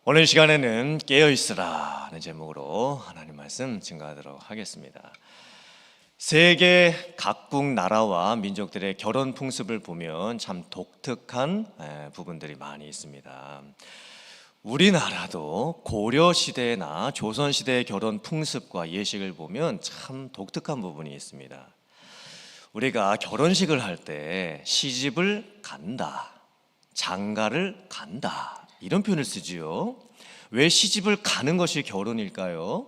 오늘 시간에는 깨어있으라는 제목으로 하나님 말씀 증거하도록 하겠습니다. 세계 각국 나라와 민족들의 결혼 풍습을 보면 참 독특한 부분들이 많이 있습니다. 우리나라도 고려시대나 조선시대의 결혼 풍습과 예식을 보면 참 독특한 부분이 있습니다. 우리가 결혼식을 할 때 시집을 간다, 장가를 간다 이런 표현을 쓰지요. 왜 시집을 가는 것이 결혼일까요?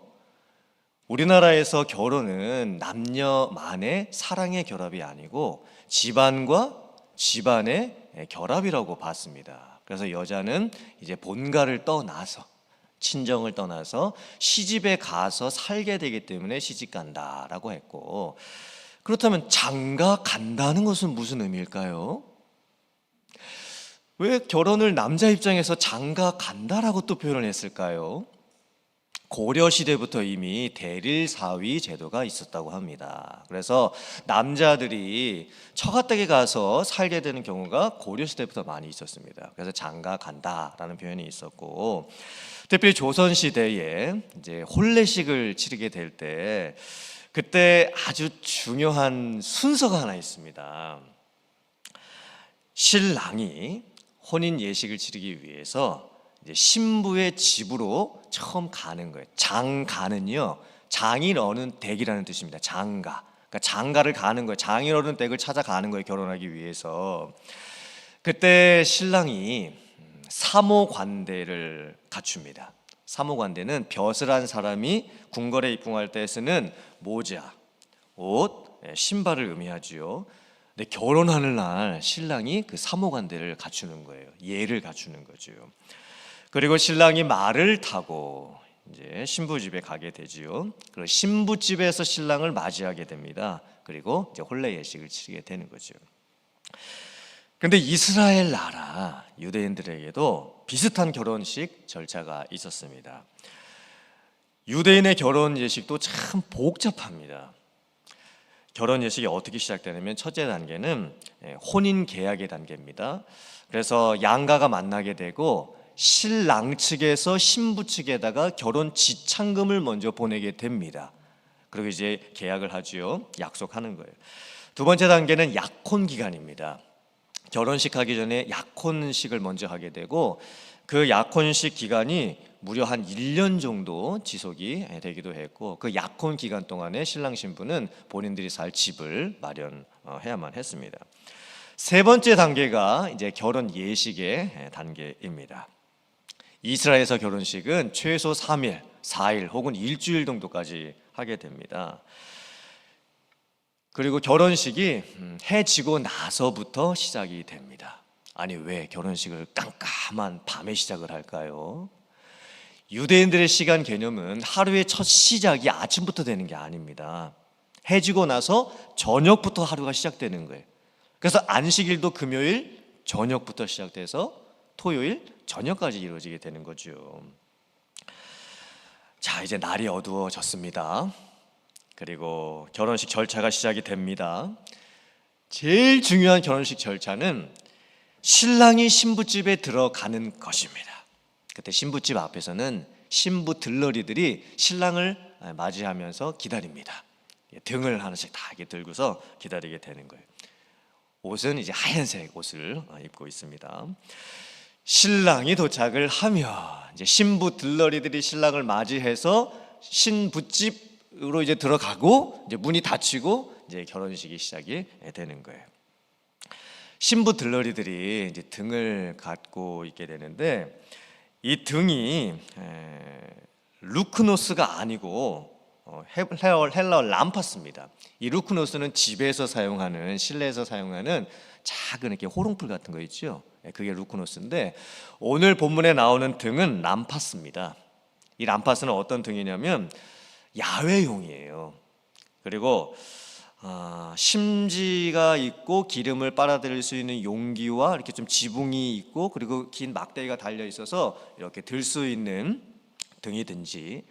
우리나라에서 결혼은 남녀만의 사랑의 결합이 아니고 집안과 집안의 결합이라고 봤습니다. 그래서 여자는 이제 본가를 떠나서 친정을 떠나서 시집에 가서 살게 되기 때문에 시집 간다라고 했고, 그렇다면 장가 간다는 것은 무슨 의미일까요? 왜 결혼을 남자 입장에서 장가 간다라고 또 표현을 했을까요? 고려시대부터 이미 대릴사위 제도가 있었다고 합니다. 그래서 남자들이 처가댁에 가서 살게 되는 경우가 고려시대부터 많이 있었습니다. 그래서 장가 간다라는 표현이 있었고, 특별히 조선시대에 이제 혼례식을 치르게 될 때 그때 아주 중요한 순서가 하나 있습니다. 신랑이 혼인 예식을 치르기 위해서 이제 신부의 집으로 처음 가는 거예요. 장가는요, 장인 어른 댁이라는 뜻입니다. 장가. 그러니까 장가를 가는 거예요. 장인 어른 댁을 찾아가는 거예요. 결혼하기 위해서. 그때 신랑이 사모관대를 갖춥니다. 사모관대는 벼슬한 사람이 궁궐에 입궁할 때 쓰는 모자, 옷, 신발을 의미하지요. 근데 결혼하는 날 신랑이 그 사모관대를 갖추는 거예요. 예를 갖추는 거죠. 그리고 신랑이 말을 타고 이제 신부 집에 가게 되지요. 그리고 신부 집에서 신랑을 맞이하게 됩니다. 그리고 이제 혼례 예식을 치르게 되는 거죠. 그런데 이스라엘 나라 유대인들에게도 비슷한 결혼식 절차가 있었습니다. 유대인의 결혼 예식도 참 복잡합니다. 결혼 예식이 어떻게 시작되냐면 첫째 단계는 혼인 계약의 단계입니다. 그래서 양가가 만나게 되고 신랑 측에서 신부 측에다가 결혼 지참금을 먼저 보내게 됩니다. 그리고 이제 계약을 하지요. 약속하는 거예요. 두 번째 단계는 약혼 기간입니다. 결혼식 하기 전에 약혼식을 먼저 하게 되고, 그 약혼식 기간이 무려 한 1년 정도 지속이 되기도 했고, 그 약혼 기간 동안에 신랑 신부는 본인들이 살 집을 마련해야만 했습니다. 세 번째 단계가 이제 결혼 예식의 단계입니다. 이스라엘에서 결혼식은 최소 3일, 4일 혹은 일주일 정도까지 하게 됩니다. 그리고 결혼식이 해 지고 나서부터 시작이 됩니다. 아니, 왜 결혼식을 깜깜한 밤에 시작을 할까요? 유대인들의 시간 개념은 하루의 첫 시작이 아침부터 되는 게 아닙니다. 해 지고 나서 저녁부터 하루가 시작되는 거예요. 그래서 안식일도 금요일 저녁부터 시작돼서 토요일 저녁까지 이루어지게 되는 거죠. 자, 이제 날이 어두워졌습니다. 그리고 결혼식 절차가 시작이 됩니다. 제일 중요한 결혼식 절차는 신랑이 신부집에 들어가는 것입니다. 그때 신부집 앞에서는 신부 들러리들이 신랑을 맞이하면서 기다립니다. 등을 하나씩 다 이렇게 들고서 기다리게 되는 거예요. 옷은 이제 하얀색 옷을 입고 있습니다. 신랑이 도착을 하면 이제 신부 들러리들이 신랑을 맞이해서 신부집으로 이제 들어가고, 이제 문이 닫히고 이제 결혼식이 시작이 되는 거예요. 신부 들러리들이 이제 등을 갖고 있게 되는데, 이 등이 루크노스가 아니고 헬러 람파스입니다. 이 루크노스는 집에서 사용하는, 실내에서 사용하는 작은 이렇게 호롱불 같은 거 있죠. 그게 루크노스인데, 오늘 본문에 나오는 등은 람파스입니다. 이 람파스는 어떤 등이냐면 야외용이에요. 그리고 심지가 있고 기름을 빨아들일 수 있는 용기와 이렇게 좀 지붕이 있고, 그리고 긴 막대기가 달려 있어서 이렇게 들 수 있는 등이든지,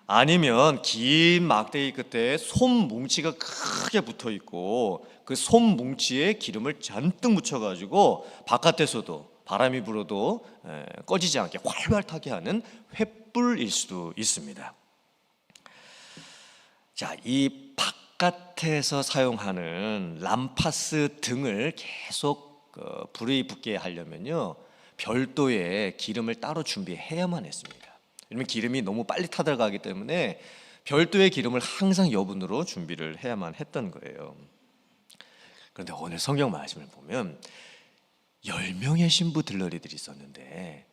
아니면 긴 막대기 끝에 솜 뭉치가 크게 붙어 있고, 그 솜 뭉치에 기름을 잔뜩 묻혀가지고 바깥에서도 바람이 불어도 꺼지지 않게 활활 타게 하는 횃불일 수도 있습니다. 자, 이 바깥에서 사용하는 람파스 등을 계속 불이 붙게 하려면요, 별도의 기름을 따로 준비해야만 했습니다. 왜냐면 기름이 너무 빨리 타들어가기 때문에 별도의 기름을 항상 여분으로 준비를 해야만 했던 거예요. 그런데 오늘 성경 말씀을 보면 10명의 신부 들러리들이 있었는데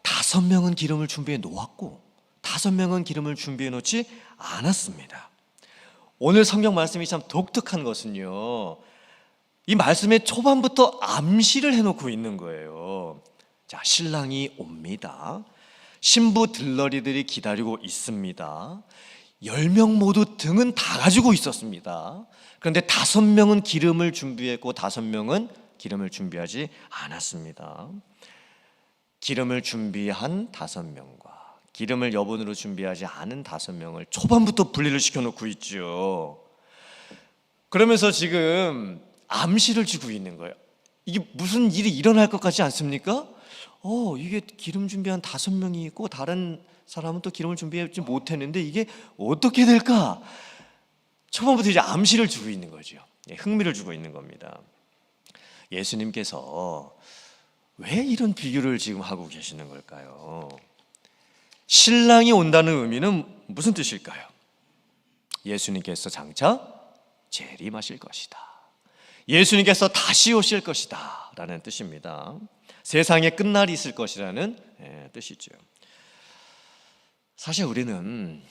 5명은 기름을 준비해 놓았고 5명은 기름을 준비해 놓지 않았습니다. 오늘 성경 말씀이 참 독특한 것은요, 이 말씀의 초반부터 암시를 해놓고 있는 거예요. 자, 신랑이 옵니다. 신부 들러리들이 기다리고 있습니다. 10명 모두 등은 다 가지고 있었습니다. 그런데 5명은 기름을 준비했고 5명은 기름을 준비하지 않았습니다. 기름을 준비한 5명과 기름을 여분으로 준비하지 않은 5명을 초반부터 분리를 시켜놓고 있죠. 그러면서 지금 암시를 주고 있는 거예요. 이게 무슨 일이 일어날 것 같지 않습니까? 이게 기름 준비한 5명이 있고 다른 사람은 또 기름을 준비하지 못했는데 이게 어떻게 될까? 초반부터 이제 암시를 주고 있는 거죠. 흥미를 주고 있는 겁니다. 예수님께서 왜 이런 비유를 지금 하고 계시는 걸까요? 신랑이 온다는 의미는 무슨 뜻일까요? 예수님께서 장차 재림하실 것이다. 예수님께서 다시 오실 것이다 라는 뜻입니다. 세상에 끝날이 있을 것이라는 뜻이죠. 사실 우리는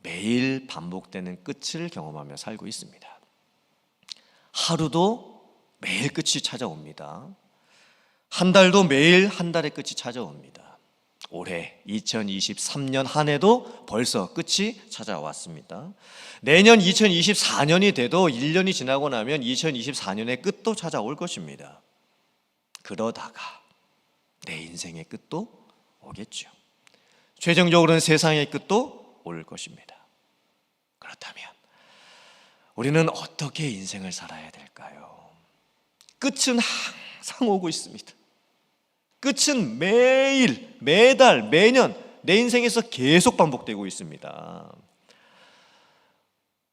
매일 반복되는 끝을 경험하며 살고 있습니다. 하루도 매일 끝이 찾아옵니다. 한 달도 매일 한 달의 끝이 찾아옵니다. 올해 2023년 한 해도 벌써 끝이 찾아왔습니다. 내년 2024년이 돼도 1년이 지나고 나면 2024년의 끝도 찾아올 것입니다. 그러다가 내 인생의 끝도 오겠죠. 최종적으로는 세상의 끝도 올 것입니다. 그렇다면 우리는 어떻게 인생을 살아야 될까요? 끝은 항상 오고 있습니다. 끝은 매일, 매달, 매년 내 인생에서 계속 반복되고 있습니다.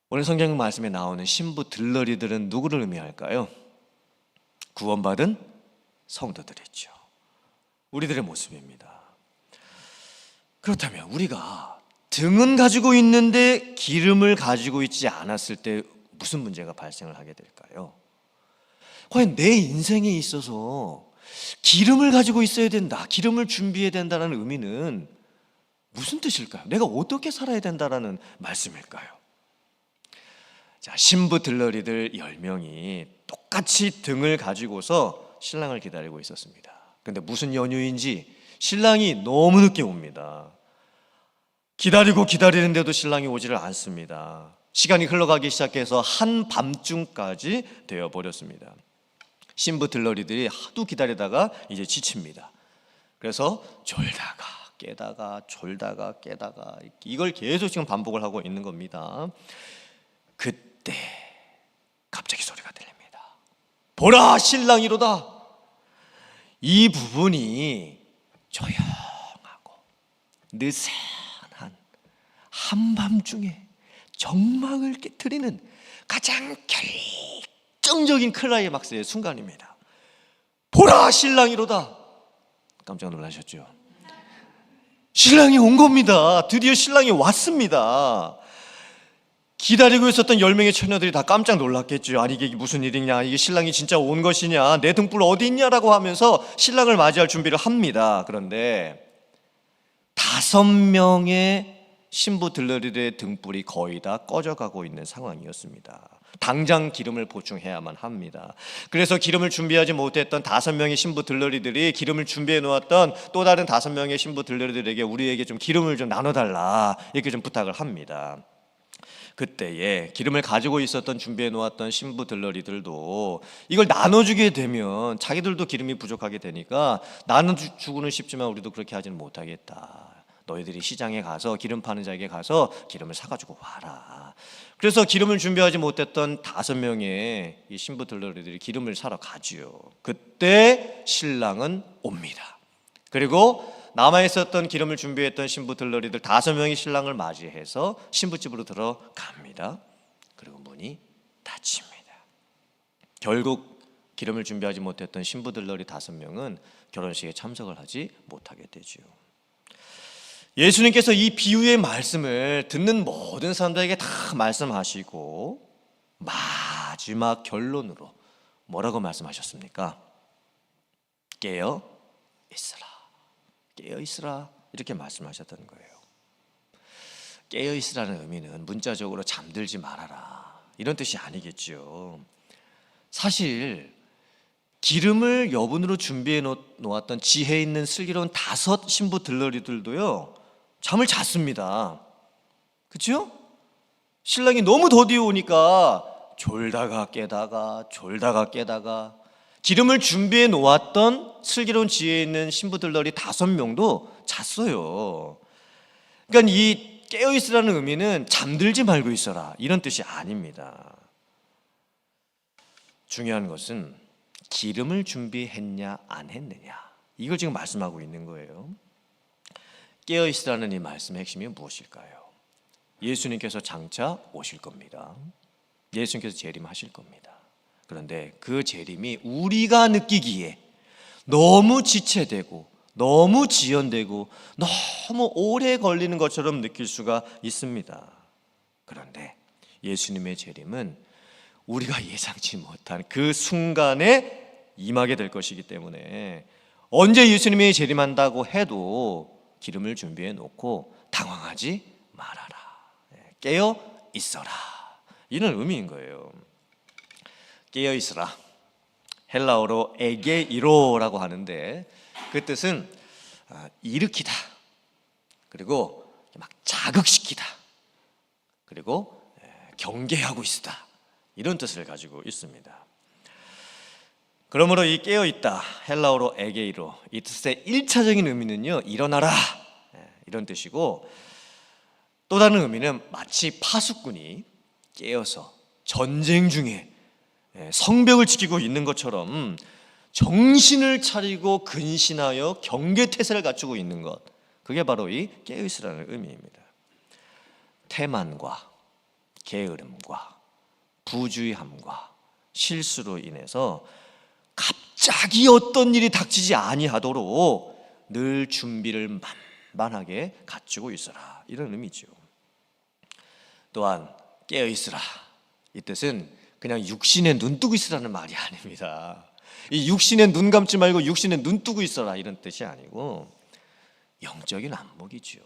오늘 성경 말씀에 나오는 신부 들러리들은 누구를 의미할까요? 구원받은 성도들이죠. 우리들의 모습입니다. 그렇다면 우리가 등은 가지고 있는데 기름을 가지고 있지 않았을 때 무슨 문제가 발생을 하게 될까요? 과연 내 인생에 있어서 기름을 가지고 있어야 된다, 기름을 준비해야 된다는 의미는 무슨 뜻일까요? 내가 어떻게 살아야 된다라는 말씀일까요? 자, 신부 들러리들 10명이 똑같이 등을 가지고서 신랑을 기다리고 있었습니다. 그런데 무슨 연유인지 신랑이 너무 늦게 옵니다. 기다리고 기다리는데도 신랑이 오지를 않습니다. 시간이 흘러가기 시작해서 한밤중까지 되어버렸습니다. 신부 들러리들이 하도 기다리다가 이제 지칩니다. 그래서 졸다가 깨다가 졸다가 깨다가 이걸 계속 지금 반복을 하고 있는 겁니다. 그때 갑자기 소리가 들립니다. 보라, 신랑이로다. 이 부분이 조용하고 느슨한 한밤중에 정막을 깨트리는 가장 결정적인 클라이막스의 순간입니다. 보라, 신랑이로다. 깜짝 놀라셨죠? 신랑이 온 겁니다. 드디어 신랑이 왔습니다. 기다리고 있었던 10명의 처녀들이 다 깜짝 놀랐겠죠. 아니 이게 무슨 일이냐, 이게 신랑이 진짜 온 것이냐, 내 등불 어디 있냐라고 하면서 신랑을 맞이할 준비를 합니다. 그런데 5명의 신부 들러리들의 등불이 거의 다 꺼져가고 있는 상황이었습니다. 당장 기름을 보충해야만 합니다. 그래서 기름을 준비하지 못했던 5명의 신부 들러리들이 기름을 준비해 놓았던 또 다른 5명의 신부 들러리들에게 우리에게 좀 기름을 좀 나눠달라 이렇게 좀 부탁을 합니다. 그때에 기름을 가지고 있었던 준비해 놓았던 신부 들러리들도 이걸 나눠주게 되면 자기들도 기름이 부족하게 되니까 나눠주고는 싶지만 우리도 그렇게 하지는 못하겠다. 너희들이 시장에 가서 기름 파는 자에게 가서 기름을 사가지고 와라. 그래서 기름을 준비하지 못했던 5명의 이 신부 들러리들이 기름을 사러 가지요. 그때 신랑은 옵니다. 그리고 남아있었던 기름을 준비했던 신부 들러리들 5명이 신랑을 맞이해서 신부집으로 들어갑니다. 그리고 문이 닫힙니다. 결국 기름을 준비하지 못했던 신부 들러리 5명은 결혼식에 참석을 하지 못하게 되죠. 예수님께서 이 비유의 말씀을 듣는 모든 사람들에게 다 말씀하시고 마지막 결론으로 뭐라고 말씀하셨습니까? 깨어 있으라. 깨어 있으라. 이렇게 말씀하셨던 거예요. 깨어 있으라는 의미는 문자적으로 잠들지 말아라 이런 뜻이 아니겠죠. 사실 기름을 여분으로 준비해 놓았던 지혜 있는 슬기로운 5 신부 들러리들도요 잠을 잤습니다. 그렇죠? 신랑이 너무 더디 오니까 졸다가 깨다가 기름을 준비해 놓았던 슬기로운 지혜 있는 신부 들러리 5명도 잤어요. 그러니까 이 깨어 있으라는 의미는 잠들지 말고 있어라 이런 뜻이 아닙니다. 중요한 것은 기름을 준비했냐 안 했느냐 이걸 지금 말씀하고 있는 거예요. 깨어 있으라는 이 말씀의 핵심이 무엇일까요? 예수님께서 장차 오실 겁니다. 예수님께서 재림하실 겁니다. 그런데 그 재림이 우리가 느끼기에 너무 지체되고 너무 지연되고 너무 오래 걸리는 것처럼 느낄 수가 있습니다. 그런데 예수님의 재림은 우리가 예상치 못한 그 순간에 임하게 될 것이기 때문에 언제 예수님이 재림한다고 해도 기름을 준비해 놓고 당황하지 말아라. 깨어 있어라. 이런 의미인 거예요. 깨어 있으라. 헬라어로 에게이로라고 하는데 그 뜻은 일으키다. 그리고 막 자극시키다. 그리고 경계하고 있다. 이런 뜻을 가지고 있습니다. 그러므로 이 깨어있다 헬라어로 에게이로 이 뜻의 1차적인 의미는요 일어나라 이런 뜻이고 또 다른 의미는 마치 파수꾼이 깨어서 전쟁 중에 성벽을 지키고 있는 것처럼 정신을 차리고 근신하여 경계태세를 갖추고 있는 것 그게 바로 이 깨어있으라는 의미입니다. 태만과 게으름과 부주의함과 실수로 인해서 갑자기 어떤 일이 닥치지 아니하도록 늘 준비를 만만하게 갖추고 있어라 이런 의미죠. 또한 깨어 있으라 이 뜻은 그냥 육신에 눈 뜨고 있으라는 말이 아닙니다. 이 육신에 눈 감지 말고 육신에 눈 뜨고 있어라 이런 뜻이 아니고 영적인 안목이죠.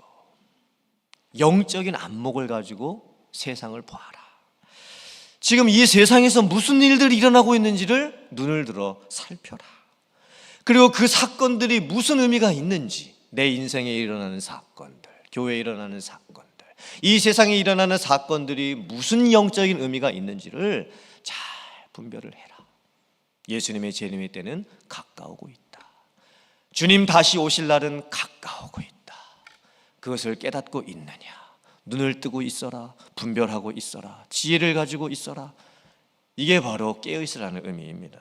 영적인 안목을 가지고 세상을 보아라. 지금 이 세상에서 무슨 일들이 일어나고 있는지를 눈을 들어 살펴라. 그리고 그 사건들이 무슨 의미가 있는지 내 인생에 일어나는 사건들, 교회에 일어나는 사건들, 이 세상에 일어나는 사건들이 무슨 영적인 의미가 있는지를 잘 분별을 해라. 예수님의 재림의 때는 가까우고 있다. 주님 다시 오실 날은 가까우고 있다. 그것을 깨닫고 있느냐? 눈을 뜨고 있어라. 분별하고 있어라. 지혜를 가지고 있어라. 이게 바로 깨어있으라는 의미입니다.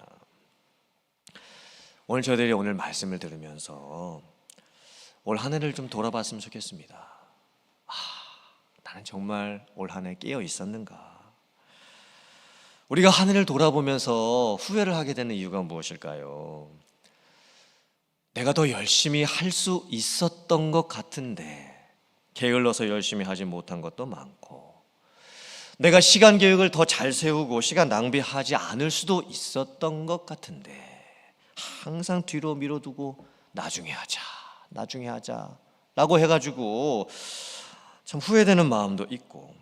오늘 저희들이 오늘 말씀을 들으면서 올 한 해를 좀 돌아봤으면 좋겠습니다. 나는 정말 올 한 해 깨어 있었는가? 우리가 한 해를 돌아보면서 후회를 하게 되는 이유가 무엇일까요? 내가 더 열심히 할 수 있었던 것 같은데 게을러서 열심히 하지 못한 것도 많고 내가 시간 계획을 더 잘 세우고 시간 낭비하지 않을 수도 있었던 것 같은데 항상 뒤로 미뤄두고 나중에 하자 라고 해가지고 참 후회되는 마음도 있고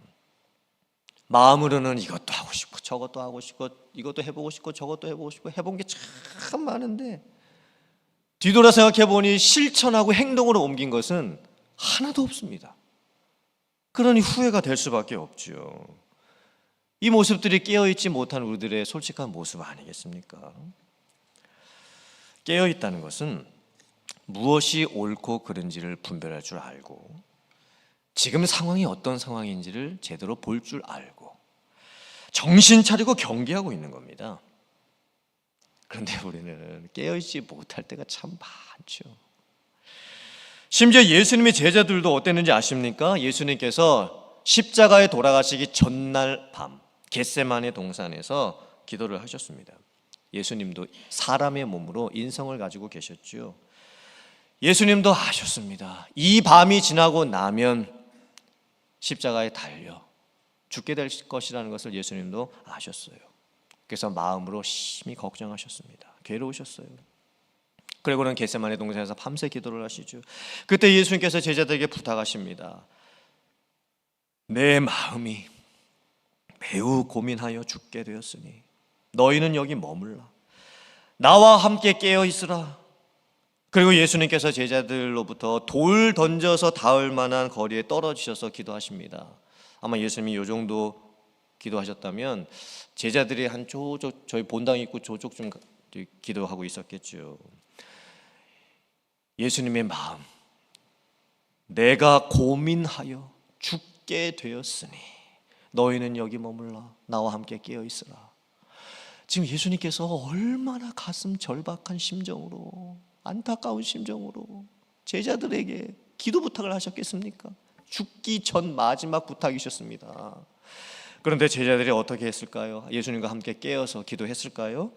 마음으로는 이것도 하고 싶고 저것도 하고 싶고 이것도 해보고 싶고 저것도 해보고 싶고 해본 게 참 많은데 뒤돌아 생각해보니 실천하고 행동으로 옮긴 것은 하나도 없습니다. 그러니 후회가 될 수밖에 없죠. 이 모습들이 깨어있지 못한 우리들의 솔직한 모습 아니겠습니까? 깨어있다는 것은 무엇이 옳고 그른지를 분별할 줄 알고 지금 상황이 어떤 상황인지를 제대로 볼 줄 알고 정신 차리고 경계하고 있는 겁니다. 그런데 우리는 깨어있지 못할 때가 참 많죠. 심지어 예수님의 제자들도 어땠는지 아십니까? 예수님께서 십자가에 돌아가시기 전날 밤 겟세마네 동산에서 기도를 하셨습니다. 예수님도 사람의 몸으로 인성을 가지고 계셨죠. 예수님도 아셨습니다. 이 밤이 지나고 나면 십자가에 달려 죽게 될 것이라는 것을 예수님도 아셨어요. 그래서 마음으로 심히 걱정하셨습니다. 괴로우셨어요. 그리고는 겟세마네 동산에서 밤새 기도를 하시죠. 그때 예수님께서 제자들에게 부탁하십니다. 내 마음이 매우 고민하여 죽게 되었으니 너희는 여기 머물라. 나와 함께 깨어 있으라. 그리고 예수님께서 제자들로부터 돌 던져서 닿을 만한 거리에 떨어지셔서 기도하십니다. 아마 예수님이 이 정도 기도하셨다면 제자들이 한 저쪽 저희 본당 있고 저쪽 좀 기도하고 있었겠죠. 예수님의 마음, 내가 고민하여 죽게 되었으니 너희는 여기 머물라. 나와 함께 깨어 있으라. 지금 예수님께서 얼마나 가슴 절박한 심정으로, 안타까운 심정으로 제자들에게 기도 부탁을 하셨겠습니까? 죽기 전 마지막 부탁이셨습니다. 그런데 제자들이 어떻게 했을까요? 예수님과 함께 깨어서 기도했을까요?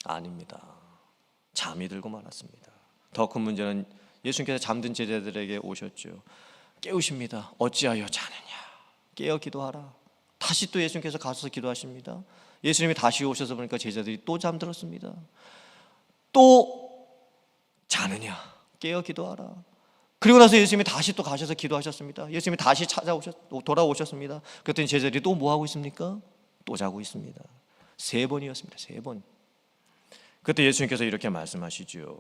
아닙니다. 잠이 들고 말았습니다. 더 큰 문제는 예수님께서 잠든 제자들에게 오셨죠. 깨우십니다. 어찌하여 자느냐? 깨어 기도하라. 다시 또 예수님께서 가셔서 기도하십니다. 예수님이 다시 오셔서 보니까 제자들이 또 잠들었습니다. 또 자느냐? 깨어 기도하라. 그리고 나서 예수님이 다시 또 가셔서 기도하셨습니다. 예수님이 다시 돌아오셨습니다. 그랬더니 제자들이 또 뭐 하고 있습니까? 또 자고 있습니다. 3번이었습니다. 3번. 그때 예수님께서 이렇게 말씀하시죠.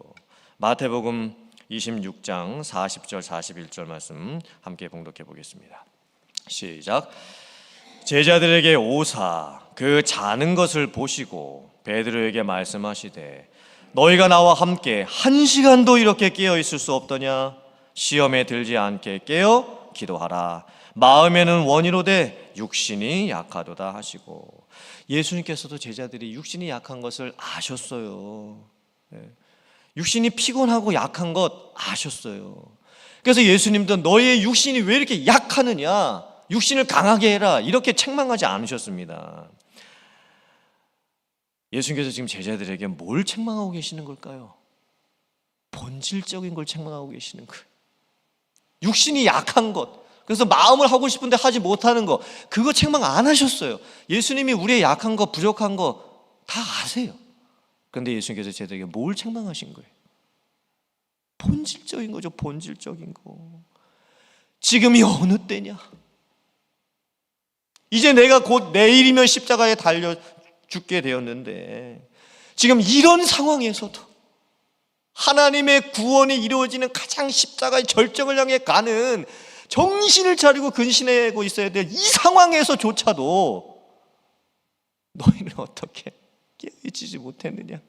마태복음 26장 40절 41절 말씀 함께 봉독해 보겠습니다. 시작. 제자들에게 오사 그 자는 것을 보시고 베드로에게 말씀하시되 너희가 나와 함께 1시간도 이렇게 깨어 있을 수 없더냐? 시험에 들지 않게 깨어 기도하라. 마음에는 원이로되 육신이 약하도다 하시고, 예수님께서도 제자들이 육신이 약한 것을 아셨어요. 육신이 피곤하고 약한 것 아셨어요. 그래서 예수님도 너의 육신이 왜 이렇게 약하느냐, 육신을 강하게 해라, 이렇게 책망하지 않으셨습니다. 예수님께서 지금 제자들에게 뭘 책망하고 계시는 걸까요? 본질적인 걸 책망하고 계시는 거예요. 육신이 약한 것, 그래서 마음을 하고 싶은데 하지 못하는 것, 그거 책망 안 하셨어요. 예수님이 우리의 약한 것, 부족한 거 다 아세요. 그런데 예수님께서 제자들에게 뭘 책망하신 거예요? 본질적인 거죠. 본질적인 거. 지금이 어느 때냐? 이제 내가 곧 내일이면 십자가에 달려 죽게 되었는데, 지금 이런 상황에서도 하나님의 구원이 이루어지는 가장 십자가의 절정을 향해 가는, 정신을 차리고 근신하고 있어야 될 이 상황에서조차도 너희는 어떻게 깨어있지 못했느냐?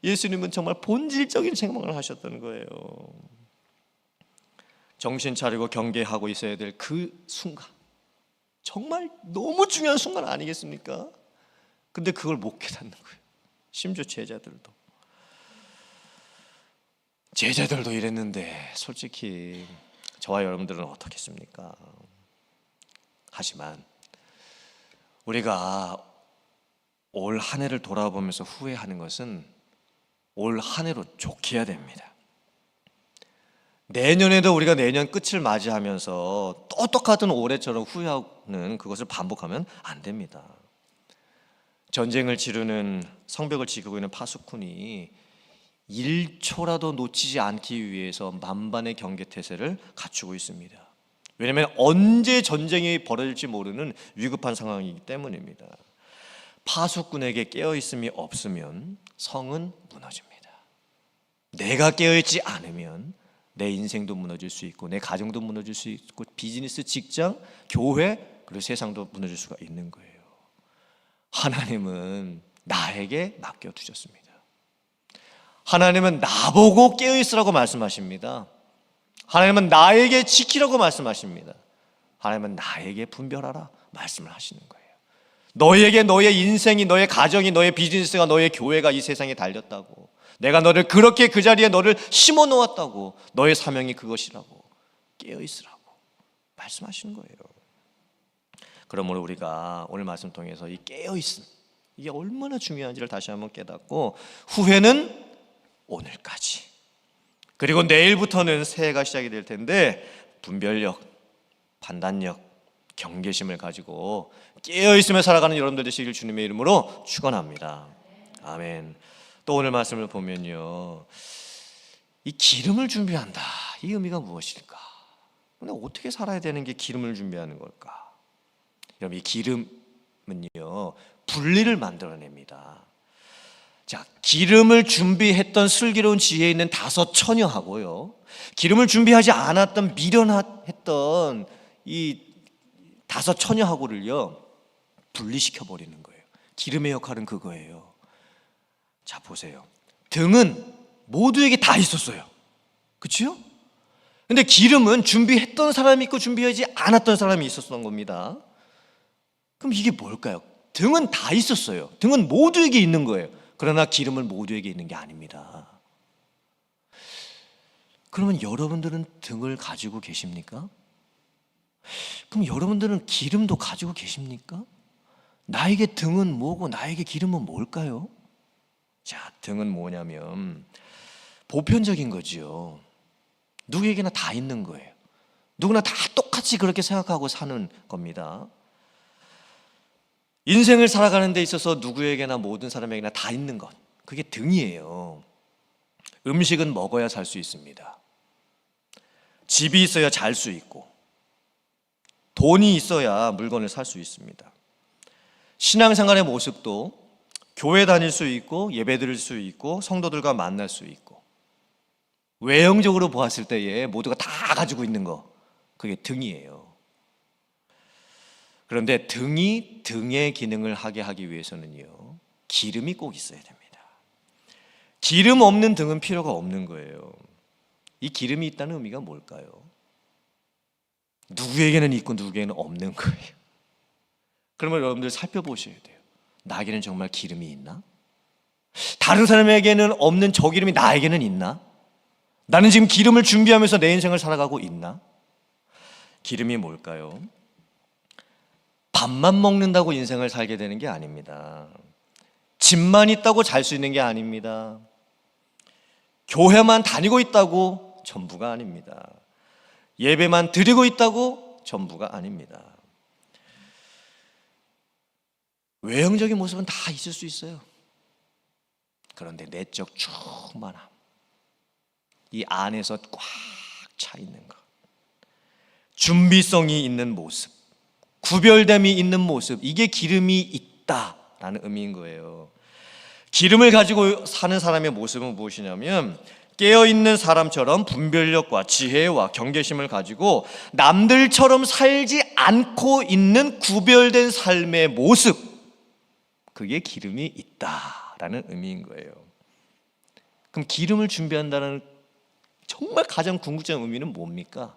예수님은 정말 본질적인 책망을 하셨다는 거예요. 정신 차리고 경계하고 있어야 될 그 순간, 정말 너무 중요한 순간 아니겠습니까? 근데 그걸 못 깨닫는 거예요. 심지어 제자들도 이랬는데 솔직히 저와 여러분들은 어떻겠습니까? 하지만 우리가 올 한 해를 돌아보면서 후회하는 것은 올 한 해로 좋게 해야 됩니다. 내년에도 우리가 내년 끝을 맞이하면서 또 똑같은 올해처럼 후회하는 그것을 반복하면 안 됩니다. 전쟁을 치르는, 성벽을 지키고 있는 파수꾼이 1초라도 놓치지 않기 위해서 만반의 경계태세를 갖추고 있습니다. 왜냐하면 언제 전쟁이 벌어질지 모르는 위급한 상황이기 때문입니다. 파수꾼에게 깨어있음이 없으면 성은 무너집니다. 내가 깨어있지 않으면 내 인생도 무너질 수 있고, 내 가정도 무너질 수 있고, 비즈니스, 직장, 교회, 그리고 세상도 무너질 수가 있는 거예요. 하나님은 나에게 맡겨두셨습니다. 하나님은 나보고 깨어있으라고 말씀하십니다. 하나님은 나에게 지키라고 말씀하십니다. 하나님은 나에게 분별하라 말씀을 하시는 거예요. 너에게 너의 인생이, 너의 가정이, 너의 비즈니스가, 너의 교회가 이 세상에 달렸다고, 내가 너를 그렇게 그 자리에 너를 심어 놓았다고, 너의 사명이 그것이라고, 깨어있으라고 말씀하시는 거예요. 그러므로 우리가 오늘 말씀 통해서 이 깨어있음, 이게 얼마나 중요한지를 다시 한번 깨닫고, 후회는 오늘까지, 그리고 내일부터는 새해가 시작이 될 텐데 분별력, 판단력, 경계심을 가지고 깨어있으며 살아가는 여러분들 되시길 주님의 이름으로 축원합니다. 아멘. 또 오늘 말씀을 보면요, 이 기름을 준비한다, 이 의미가 무엇일까? 근데 어떻게 살아야 되는 게 기름을 준비하는 걸까? 여러분, 이 기름은요 분리를 만들어냅니다. 자, 기름을 준비했던 슬기로운 지혜에 있는 5 처녀하고요, 기름을 준비하지 않았던 미련했던 이 5 처녀하고를요 분리시켜 버리는 거예요. 기름의 역할은 그거예요. 자, 보세요. 등은 모두에게 다 있었어요. 그렇죠? 근데 기름은 준비했던 사람이 있고 준비하지 않았던 사람이 있었던 겁니다. 그럼 이게 뭘까요? 등은 다 있었어요. 등은 모두에게 있는 거예요. 그러나 기름은 모두에게 있는 게 아닙니다. 그러면 여러분들은 등을 가지고 계십니까? 그럼 여러분들은 기름도 가지고 계십니까? 나에게 등은 뭐고 나에게 기름은 뭘까요? 자, 등은 뭐냐면 보편적인 거지요. 누구에게나 다 있는 거예요. 누구나 다 똑같이 그렇게 생각하고 사는 겁니다. 인생을 살아가는 데 있어서 누구에게나, 모든 사람에게나 다 있는 것, 그게 등이에요. 음식은 먹어야 살 수 있습니다. 집이 있어야 잘 수 있고, 돈이 있어야 물건을 살 수 있습니다. 신앙생활의 모습도 교회 다닐 수 있고, 예배 드릴 수 있고, 성도들과 만날 수 있고, 외형적으로 보았을 때에 모두가 다 가지고 있는 거, 그게 등이에요. 그런데 등이 등의 기능을 하기 위해서는요 기름이 꼭 있어야 됩니다. 기름 없는 등은 필요가 없는 거예요. 이 기름이 있다는 의미가 뭘까요? 누구에게는 있고 누구에게는 없는 거예요. 그러면 여러분들 살펴보셔야 돼요. 나에게는 정말 기름이 있나? 다른 사람에게는 없는 저 기름이 나에게는 있나? 나는 지금 기름을 준비하면서 내 인생을 살아가고 있나? 기름이 뭘까요? 밥만 먹는다고 인생을 살게 되는 게 아닙니다. 집만 있다고 잘 수 있는 게 아닙니다. 교회만 다니고 있다고 전부가 아닙니다. 예배만 드리고 있다고 전부가 아닙니다. 외형적인 모습은 다 있을 수 있어요. 그런데 내적 충만함, 이 안에서 꽉 차 있는 것, 준비성이 있는 모습, 구별됨이 있는 모습, 이게 기름이 있다라는 의미인 거예요. 기름을 가지고 사는 사람의 모습은 무엇이냐면, 깨어있는 사람처럼 분별력과 지혜와 경계심을 가지고 남들처럼 살지 않고 있는 구별된 삶의 모습, 그게 기름이 있다라는 의미인 거예요. 그럼 기름을 준비한다는 정말 가장 궁극적인 의미는 뭡니까?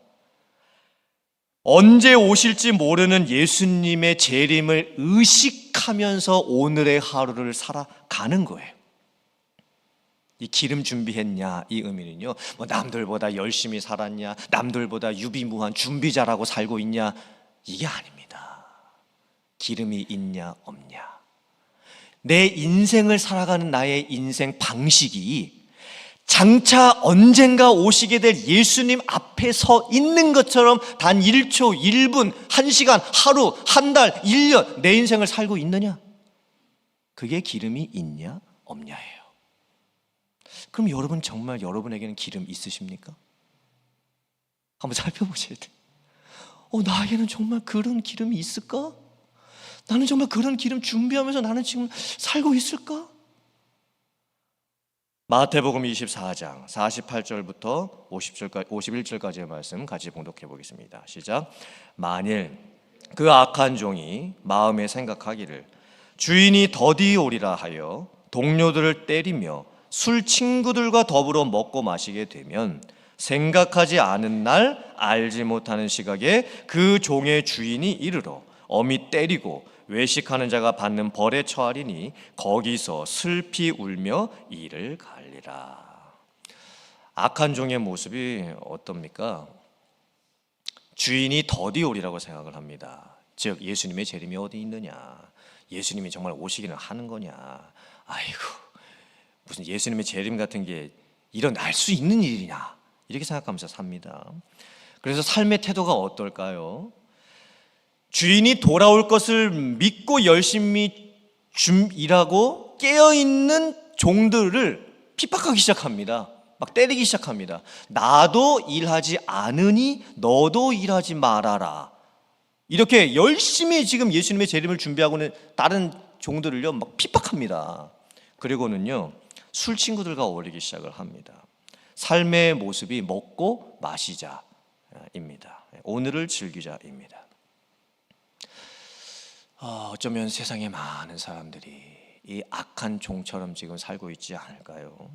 언제 오실지 모르는 예수님의 재림을 의식하면서 오늘의 하루를 살아가는 거예요. 이 기름 준비했냐, 이 의미는요, 뭐 남들보다 열심히 살았냐, 남들보다 유비무한 준비자라고 살고 있냐, 이게 아닙니다. 기름이 있냐 없냐, 내 인생을 살아가는 나의 인생 방식이 장차 언젠가 오시게 될 예수님 앞에 서 있는 것처럼 단 1초, 1분, 1시간, 하루, 한 달, 1년 내 인생을 살고 있느냐? 그게 기름이 있냐 없냐예요. 그럼 여러분 정말 여러분에게는 기름 있으십니까? 한번 살펴보셔야 돼요. 나에게는 정말 그런 기름이 있을까? 나는 정말 그런 기름 준비하면서 나는 지금 살고 있을까? 마태복음 24장 48절부터 51절까지의 말씀 같이 봉독해 보겠습니다. 시작. 만일 그 악한 종이 마음에 생각하기를 주인이 더디 오리라 하여 동료들을 때리며 술 친구들과 더불어 먹고 마시게 되면 생각하지 않은 날 알지 못하는 시각에 그 종의 주인이 이르러 엄히 때리고 외식하는 자가 받는 벌에 처하리니 거기서 슬피 울며 이를 갈리라. 악한 종의 모습이 어떻습니까? 주인이 더디오리라고 생각을 합니다. 즉 예수님의 재림이 어디 있느냐, 예수님이 정말 오시기는 하는 거냐, 아이고 무슨 예수님의 재림 같은 게 일어날 수 있는 일이냐, 이렇게 생각하면서 삽니다. 그래서 삶의 태도가 어떨까요? 주인이 돌아올 것을 믿고 열심히 일하고 깨어있는 종들을 핍박하기 시작합니다. 막 때리기 시작합니다. 나도 일하지 않으니 너도 일하지 말아라. 이렇게 열심히 지금 예수님의 재림을 준비하고는 다른 종들을요 막 핍박합니다. 그리고는요 술 친구들과 어울리기 시작을 합니다. 삶의 모습이 먹고 마시자입니다. 오늘을 즐기자입니다. 어쩌면 세상에 많은 사람들이 이 악한 종처럼 지금 살고 있지 않을까요?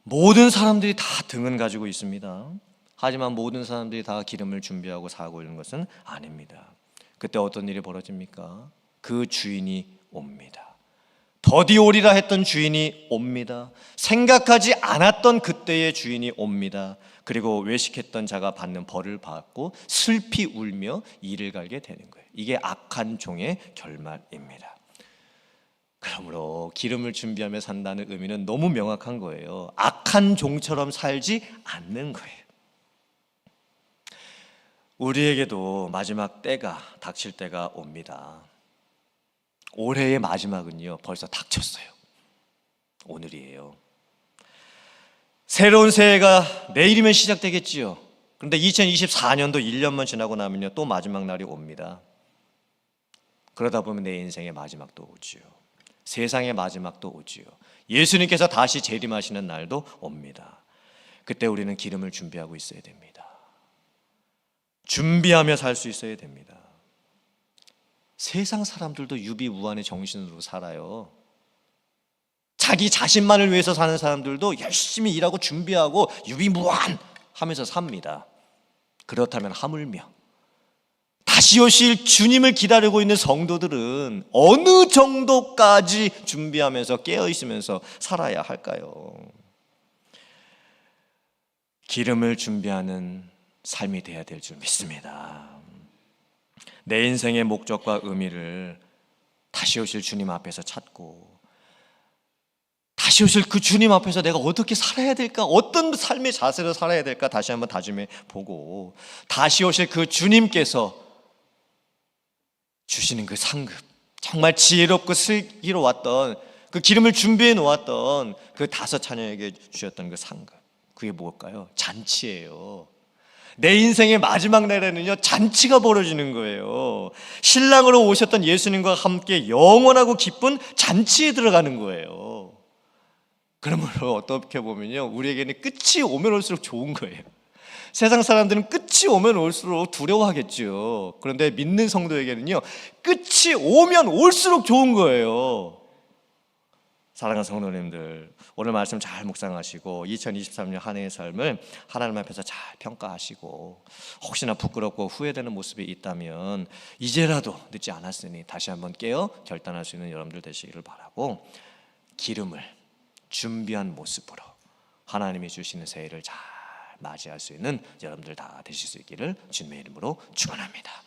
모든 사람들이 다 등은 가지고 있습니다. 하지만 모든 사람들이 다 기름을 준비하고 살고 있는 것은 아닙니다. 그때 어떤 일이 벌어집니까? 그 주인이 옵니다. 더디 오리라 했던 주인이 옵니다. 생각하지 않았던 그때의 주인이 옵니다. 그리고 외식했던 자가 받는 벌을 받고 슬피 울며 이를 갈게 되는 거예요. 이게 악한 종의 결말입니다. 그러므로 기름을 준비하며 산다는 의미는 너무 명확한 거예요. 악한 종처럼 살지 않는 거예요. 우리에게도 마지막 때가 닥칠 때가 옵니다. 올해의 마지막은요 벌써 닥쳤어요. 오늘이에요. 새로운 새해가 내일이면 시작되겠지요. 그런데 2024년도 1년만 지나고 나면요 또 마지막 날이 옵니다. 그러다 보면 내 인생의 마지막도 오지요. 세상의 마지막도 오지요. 예수님께서 다시 재림하시는 날도 옵니다. 그때 우리는 기름을 준비하고 있어야 됩니다. 준비하며 살 수 있어야 됩니다. 세상 사람들도 유비무환의 정신으로 살아요. 자기 자신만을 위해서 사는 사람들도 열심히 일하고 준비하고 유비무환 하면서 삽니다. 그렇다면 하물며 다시 오실 주님을 기다리고 있는 성도들은 어느 정도까지 준비하면서 깨어있으면서 살아야 할까요? 기름을 준비하는 삶이 되어야 될 줄 믿습니다. 내 인생의 목적과 의미를 다시 오실 주님 앞에서 찾고 다시 오실 그 주님 앞에서 내가 어떻게 살아야 될까, 어떤 삶의 자세로 살아야 될까 다시 한번 다짐해 보고 다시 오실 그 주님께서 주시는 그 상급, 정말 지혜롭고 슬기로웠던 그 기름을 준비해 놓았던 그 5 자녀에게 주셨던 그 상급, 그게 뭘까요? 잔치예요. 내 인생의 마지막 날에는요 잔치가 벌어지는 거예요. 신랑으로 오셨던 예수님과 함께 영원하고 기쁜 잔치에 들어가는 거예요. 그러므로 어떻게 보면요 우리에게는 끝이 오면 올수록 좋은 거예요. 세상 사람들은 끝이 오면 올수록 두려워하겠죠. 그런데 믿는 성도에게는요 끝이 오면 올수록 좋은 거예요. 사랑하는 성도님들, 오늘 말씀 잘 묵상하시고 2023년 한 해의 삶을 하나님 앞에서 잘 평가하시고 혹시나 부끄럽고 후회되는 모습이 있다면 이제라도 늦지 않았으니 다시 한번 깨어 결단할 수 있는 여러분들 되시기를 바라고, 기름을 준비한 모습으로 하나님이 주시는 새해를 잘 맞이할 수 있는 여러분들 다 되실 수 있기를 주님의 이름으로 축원합니다.